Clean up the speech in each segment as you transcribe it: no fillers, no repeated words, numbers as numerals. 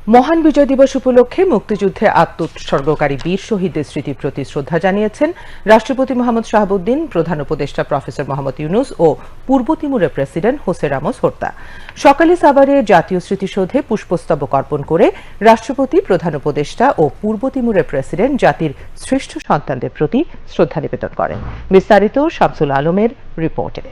মহান বিজয় দিবস উপলক্ষে মুক্তিযুদ্ধে আত্মোৎসর্গকারী বীর শহীদদের স্মৃতির প্রতি শ্রদ্ধা জানিয়েছেন রাষ্ট্রপতি মোহাম্মদ শাহাবুদ্দিন, প্রধান উপদেষ্টা প্রফেসর মোহাম্মদ ইউনূস ও পূর্ব তিমুরের প্রেসিডেন্ট হোসে রামোস হর্তা। সকালে সাভারে জাতীয় স্মৃতিসৌধে পুষ্পস্তবক অর্পণ করে রাষ্ট্রপতি, প্রধান উপদেষ্টা ও পূর্ব তিমুরের প্রেসিডেন্ট জাতির শ্রেষ্ঠ সন্তানদের প্রতি শ্রদ্ধা নিবেদন করেন। বিস্তারিত শামসুল আলমের রিপোর্টে।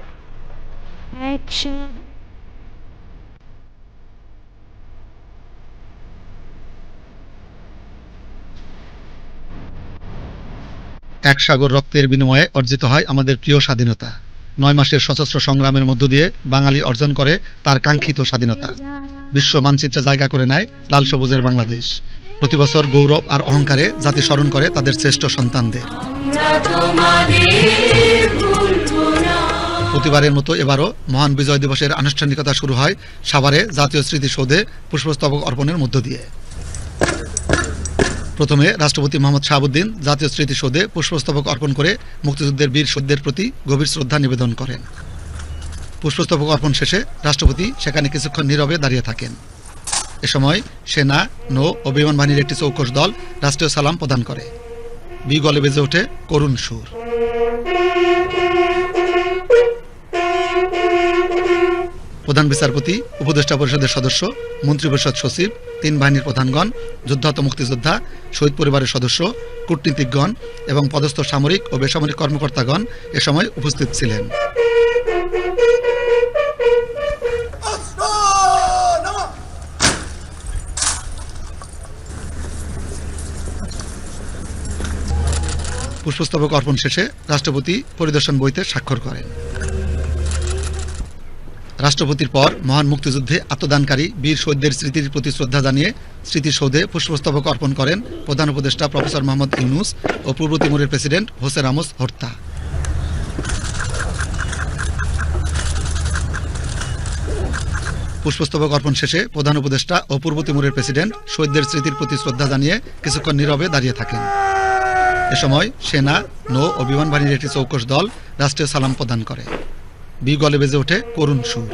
এক সাগর রক্তের বিনিময়ে অর্জিত হয় আমাদের প্রিয় স্বাধীনতা। ৯ মাসের সশস্ত্র সংগ্রামের মধ্য দিয়ে বাঙালি অর্জন করে তার কাঙ্ক্ষিত স্বাধীনতা। বিশ্ব মানচিত্রে জায়গা করে নেয় লাল সবুজের বাংলাদেশ। প্রতি বছর গৌরব আর অহংকারে জাতি স্মরণ করে তাদের শ্রেষ্ঠ সন্তানদের। প্রতিবারের মতো এবারও মহান বিজয় দিবসের আনুষ্ঠানিকতা শুরু হয় সাভারে জাতীয় স্মৃতিসৌধে পুষ্পস্তবক অর্পণের মধ্য দিয়ে। প্রথমে রাষ্ট্রপতি মোহাম্মদ শাহাবুদ্দিন জাতীয় স্মৃতিসৌধে পুষ্পস্তবক অর্পণ করে মুক্তিযুদ্ধের বীর শহীদদের প্রতি গভীর শ্রদ্ধা নিবেদন করেন। পুষ্পস্তবক অর্পণ শেষে রাষ্ট্রপতি সেখানে কিছুক্ষণ নীরবে দাঁড়িয়ে থাকেন। এ সময় সেনা, নৌ ও বিমান বাহিনীর একটি চৌকস দল রাষ্ট্রীয় সালাম প্রদান করে। বিগলে বেজে ওঠে করুণ সুর। প্রধান বিচারপতি, উপদেষ্টা পরিষদের সদস্য, মন্ত্রিপরিষদ সচিব, ৩ বাহিনীর প্রধানগণ, যুদ্ধাহত মুক্তিযোদ্ধা, শহীদ পরিবারের সদস্য, কূটনীতিকগণ এবং পদস্থ সামরিক ও বেসামরিক কর্মকর্তাগণ এ সময় উপস্থিত ছিলেন। পুষ্পস্তবক অর্পণ শেষে রাষ্ট্রপতি পরিদর্শন বইতে স্বাক্ষর করেন। রাষ্ট্রপতির পর মহান মুক্তিযুদ্ধে আত্মদানকারী বীর শহীদদের স্মৃতির প্রতি শ্রদ্ধা জানিয়ে স্মৃতিসৌধে পুষ্পস্তবক অর্পণ করেন প্রধান উপদেষ্টা প্রফেসর মোহাম্মদ ইউনূস ও পূর্ব তিমুরের প্রেসিডেন্ট হোসে রামোস হর্তা। পুষ্পস্তবক অর্পণ শেষে প্রধান উপদেষ্টা ও পূর্ব তিমুরের প্রেসিডেন্ট শহীদদের স্মৃতির প্রতি শ্রদ্ধা জানিয়ে কিছুক্ষণ নীরবে দাঁড়িয়ে থাকেন। এ সময় সেনা, নৌ ও বিমান বাহিনীর একটি চৌকস দল রাষ্ট্রীয় সালাম প্রদান করে। বিগলে বেজে ওঠে করুণ সুর।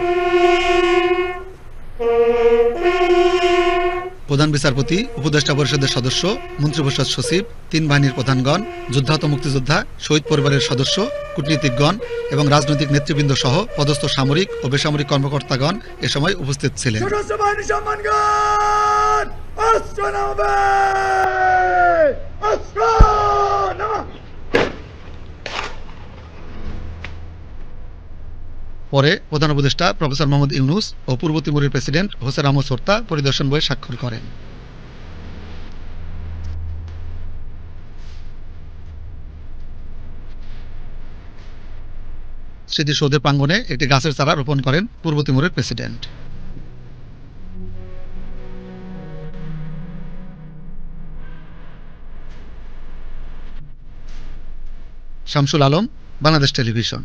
প্রধান বিচারপতি, উপদেষ্টা পরিষদের সদস্য, মন্ত্রিপরিষদ সচিব, ৩ বাহিনীর প্রধানগণ, যুদ্ধাহত মুক্তিযোদ্ধা, শহীদ পরিবারের সদস্য, কূটনীতিকগণ এবং রাজনৈতিক নেতৃবৃন্দ সহ পদস্থ সামরিক ও বেসামরিক কর্মকর্তাগণ এ সময় উপস্থিত ছিলেন। পরে প্রধান উপদেষ্টা প্রফেসর মোহাম্মদ ইউনূস ও পূর্ব তিমুরের প্রেসিডেন্ট হোসে রামোস হর্তা পরিদর্শন বইয়ে স্বাক্ষর করেন। স্মৃতিসৌধের প্রাঙ্গণে একটি গাছের চারা রোপণ করেন পূর্ব তিমুরের প্রেসিডেন্ট। শামসুল আলম, বাংলাদেশ টেলিভিশন।